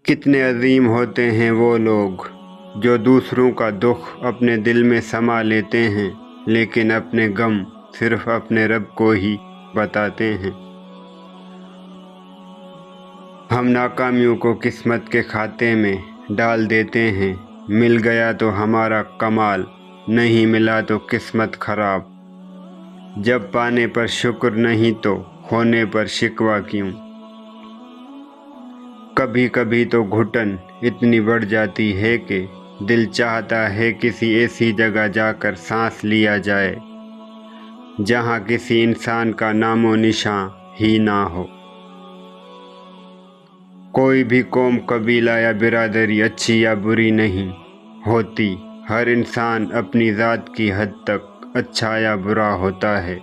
کتنے عظیم ہوتے ہیں وہ لوگ جو دوسروں کا دکھ اپنے دل میں سما لیتے ہیں، لیکن اپنے غم صرف اپنے رب کو ہی بتاتے ہیں۔ ہم ناکامیوں کو قسمت کے کھاتے میں ڈال دیتے ہیں، مل گیا تو ہمارا کمال، نہیں ملا تو قسمت خراب۔ جب پانے پر شکر نہیں تو کھونے پر شکوہ کیوں؟ کبھی کبھی تو گھٹن اتنی بڑھ جاتی ہے کہ دل چاہتا ہے کسی ایسی جگہ جا کر سانس لیا جائے جہاں کسی انسان کا نام و نشان ہی نہ ہو۔ کوئی بھی قوم، قبیلہ یا برادری اچھی یا بری نہیں ہوتی، ہر انسان اپنی ذات کی حد تک اچھا یا برا ہوتا ہے۔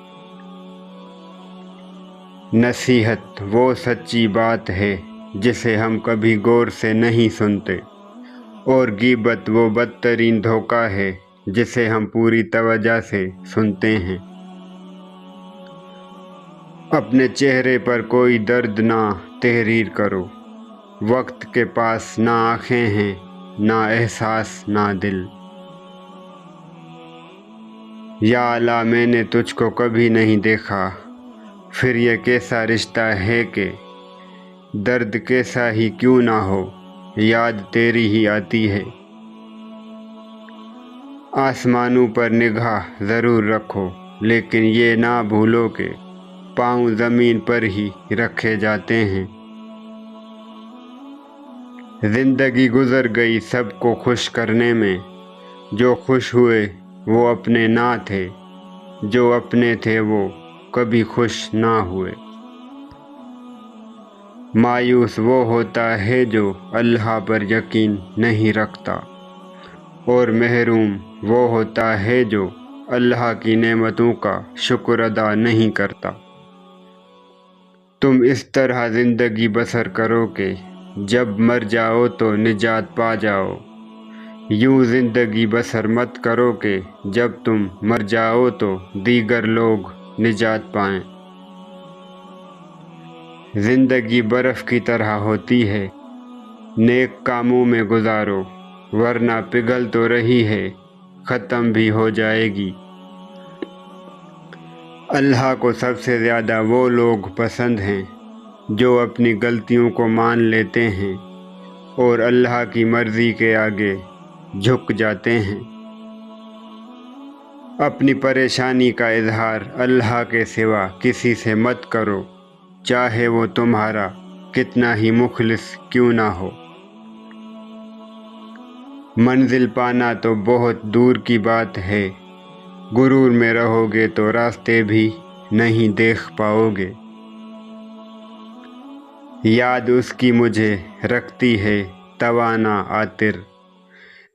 نصیحت وہ سچی بات ہے جسے ہم کبھی غور سے نہیں سنتے، اور غیبت وہ بدترین دھوکہ ہے جسے ہم پوری توجہ سے سنتے ہیں۔ اپنے چہرے پر کوئی درد نہ تحریر کرو، وقت کے پاس نہ آنکھیں ہیں، نہ احساس نہ دل۔ یا اللہ، میں نے تجھ کو کبھی نہیں دیکھا، پھر یہ کیسا رشتہ ہے کہ درد کیسا ہی کیوں نہ ہو، یاد تیری ہی آتی ہے۔ آسمانوں پر نگاہ ضرور رکھو، لیکن یہ نہ بھولو کہ پاؤں زمین پر ہی رکھے جاتے ہیں۔ زندگی گزر گئی سب کو خوش کرنے میں، جو خوش ہوئے وہ اپنے نہ تھے، جو اپنے تھے وہ کبھی خوش نہ ہوئے۔ مایوس وہ ہوتا ہے جو اللہ پر یقین نہیں رکھتا، اور محروم وہ ہوتا ہے جو اللہ کی نعمتوں کا شکر ادا نہیں کرتا۔ تم اس طرح زندگی بسر کرو کہ جب مر جاؤ تو نجات پا جاؤ، یوں زندگی بسر مت کرو کہ جب تم مر جاؤ تو دیگر لوگ نجات پائیں۔ زندگی برف کی طرح ہوتی ہے، نیک کاموں میں گزارو، ورنہ پگھل تو رہی ہے، ختم بھی ہو جائے گی۔ اللہ کو سب سے زیادہ وہ لوگ پسند ہیں جو اپنی غلطیوں کو مان لیتے ہیں اور اللہ کی مرضی کے آگے جھک جاتے ہیں۔ اپنی پریشانی کا اظہار اللہ کے سوا کسی سے مت کرو، چاہے وہ تمہارا کتنا ہی مخلص کیوں نہ ہو۔ منزل پانا تو بہت دور کی بات ہے، غرور میں رہو گے تو راستے بھی نہیں دیکھ پاؤ گے۔ یاد اس کی مجھے رکھتی ہے توانا عاطر،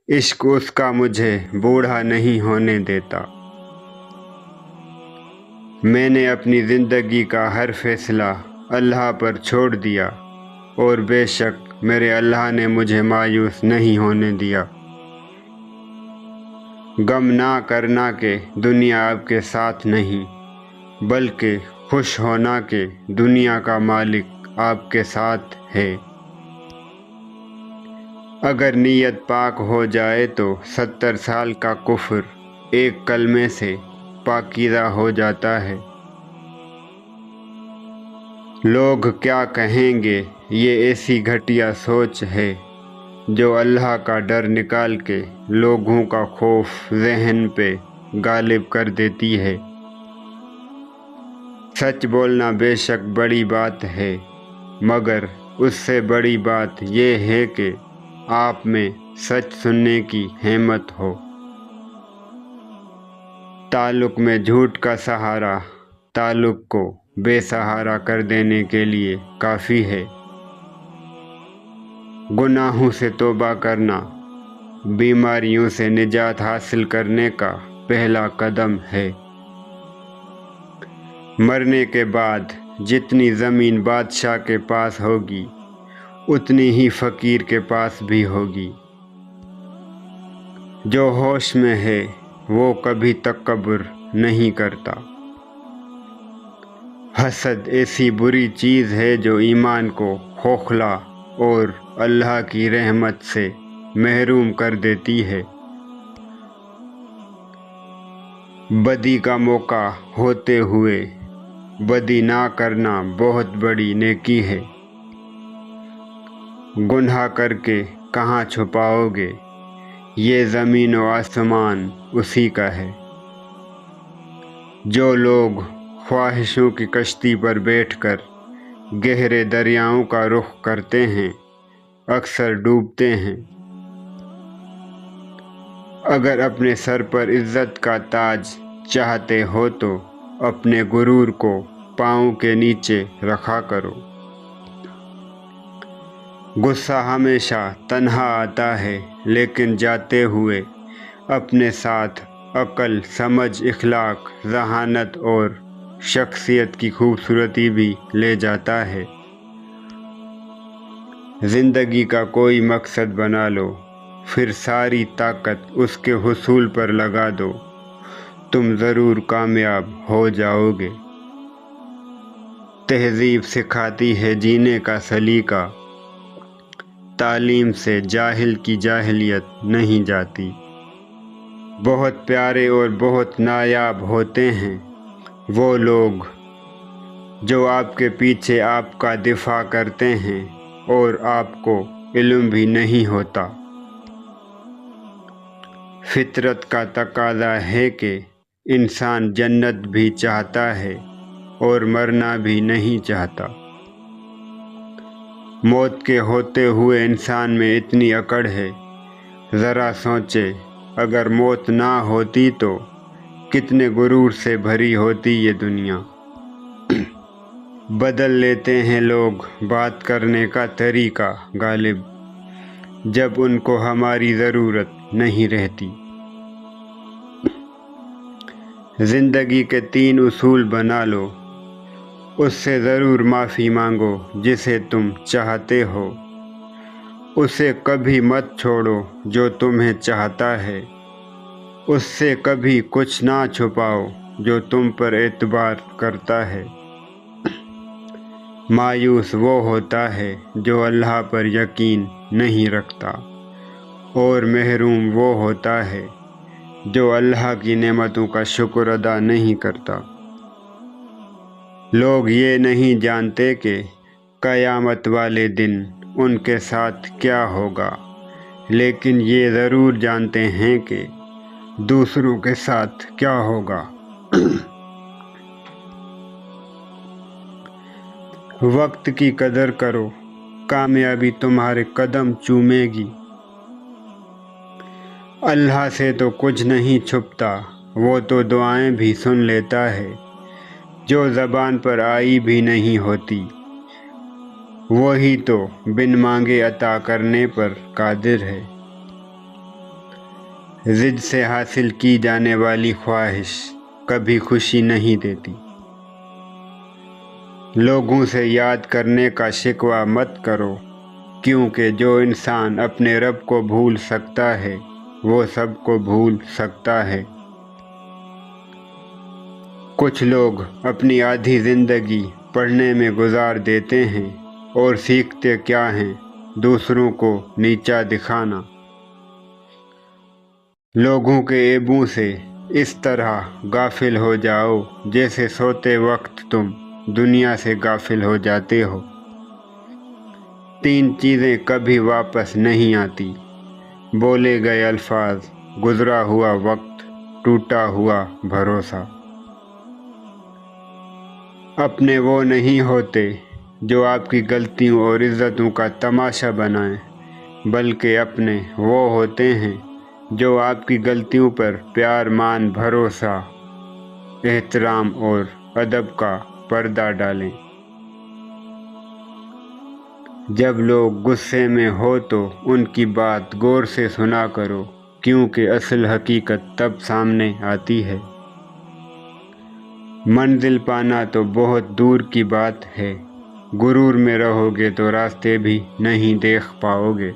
عشق اس کا مجھے بوڑھا نہیں ہونے دیتا۔ میں نے اپنی زندگی کا ہر فیصلہ اللہ پر چھوڑ دیا، اور بے شک میرے اللہ نے مجھے مایوس نہیں ہونے دیا۔ غم نہ کرنا کہ دنیا آپ کے ساتھ نہیں، بلکہ خوش ہونا کہ دنیا کا مالک آپ کے ساتھ ہے۔ اگر نیت پاک ہو جائے تو 70 سال کا کفر ایک کلمے سے پاکیزہ ہو جاتا ہے۔ لوگ کیا کہیں گے، یہ ایسی گھٹیا سوچ ہے جو اللہ کا ڈر نکال کے لوگوں کا خوف ذہن پہ غالب کر دیتی ہے۔ سچ بولنا بے شک بڑی بات ہے، مگر اس سے بڑی بات یہ ہے کہ آپ میں سچ سننے کی ہمت ہو۔ تعلق میں جھوٹ کا سہارا تعلق کو بے سہارا کر دینے کے لیے کافی ہے۔ گناہوں سے توبہ کرنا بیماریوں سے نجات حاصل کرنے کا پہلا قدم ہے۔ مرنے کے بعد جتنی زمین بادشاہ کے پاس ہوگی، اتنی ہی فقیر کے پاس بھی ہوگی۔ جو ہوش میں ہے وہ کبھی تکبر نہیں کرتا۔ حسد ایسی بری چیز ہے جو ایمان کو کھوکھلا اور اللہ کی رحمت سے محروم کر دیتی ہے۔ بدی کا موقع ہوتے ہوئے بدی نہ کرنا بہت بڑی نیکی ہے۔ گناہ کر کے کہاں چھپاؤ گے، یہ زمین و آسمان اسی کا ہے۔ جو لوگ خواہشوں کی کشتی پر بیٹھ کر گہرے دریاؤں کا رخ کرتے ہیں اکثر ڈوبتے ہیں۔ اگر اپنے سر پر عزت کا تاج چاہتے ہو تو اپنے غرور کو پاؤں کے نیچے رکھا کرو۔ غصہ ہمیشہ تنہا آتا ہے لیکن جاتے ہوئے اپنے ساتھ عقل، سمجھ، اخلاق، ذہانت اور شخصیت کی خوبصورتی بھی لے جاتا ہے۔ زندگی کا کوئی مقصد بنا لو، پھر ساری طاقت اس کے حصول پر لگا دو، تم ضرور کامیاب ہو جاؤ گے۔ تہذیب سکھاتی ہے جینے کا سلیقہ، تعلیم سے جاہل کی جاہلیت نہیں جاتی۔ بہت پیارے اور بہت نایاب ہوتے ہیں وہ لوگ جو آپ کے پیچھے آپ کا دفاع کرتے ہیں اور آپ کو علم بھی نہیں ہوتا۔ فطرت کا تقاضا ہے کہ انسان جنت بھی چاہتا ہے اور مرنا بھی نہیں چاہتا۔ موت کے ہوتے ہوئے انسان میں اتنی اکڑ ہے، ذرا سوچے اگر موت نہ ہوتی تو کتنے غرور سے بھری ہوتی یہ دنیا۔ بدل لیتے ہیں لوگ بات کرنے کا طریقہ غالب، جب ان کو ہماری ضرورت نہیں رہتی۔ زندگی کے 3 اصول بنا لو، اس سے ضرور معافی مانگو جسے تم چاہتے ہو، اسے کبھی مت چھوڑو جو تمہیں چاہتا ہے، اس سے کبھی کچھ نہ چھپاؤ جو تم پر اعتبار کرتا ہے۔ مایوس وہ ہوتا ہے جو اللہ پر یقین نہیں رکھتا، اور محروم وہ ہوتا ہے جو اللہ کی نعمتوں کا شکر ادا نہیں کرتا۔ لوگ یہ نہیں جانتے کہ قیامت والے دن ان کے ساتھ کیا ہوگا، لیکن یہ ضرور جانتے ہیں کہ دوسروں کے ساتھ کیا ہوگا۔ وقت کی قدر کرو، کامیابی تمہارے قدم چومے گی۔ اللہ سے تو کچھ نہیں چھپتا، وہ تو دعائیں بھی سن لیتا ہے۔ جو زبان پر آئی بھی نہیں ہوتی، وہی تو بن مانگے عطا کرنے پر قادر ہے۔ ضد سے حاصل کی جانے والی خواہش کبھی خوشی نہیں دیتی۔ لوگوں سے یاد کرنے کا شکوہ مت کرو، کیونکہ جو انسان اپنے رب کو بھول سکتا ہے وہ سب کو بھول سکتا ہے۔ کچھ لوگ اپنی آدھی زندگی پڑھنے میں گزار دیتے ہیں اور سیکھتے کیا ہیں؟ دوسروں کو نیچا دکھانا۔ لوگوں کے عیبوں سے اس طرح غافل ہو جاؤ جیسے سوتے وقت تم دنیا سے غافل ہو جاتے ہو۔ 3 چیزیں کبھی واپس نہیں آتی: بولے گئے الفاظ، گزرا ہوا وقت، ٹوٹا ہوا بھروسہ۔ اپنے وہ نہیں ہوتے جو آپ کی غلطیوں اور عزتوں کا تماشا بنائیں، بلکہ اپنے وہ ہوتے ہیں جو آپ کی غلطیوں پر پیار، مان، بھروسہ، احترام اور ادب کا پردہ ڈالیں۔ جب لوگ غصے میں ہو تو ان کی بات غور سے سنا کرو، کیونکہ اصل حقیقت تب سامنے آتی ہے۔ منزل پانا تو بہت دور کی بات ہے، غرور میں رہو گے تو راستے بھی نہیں دیکھ پاؤ گے۔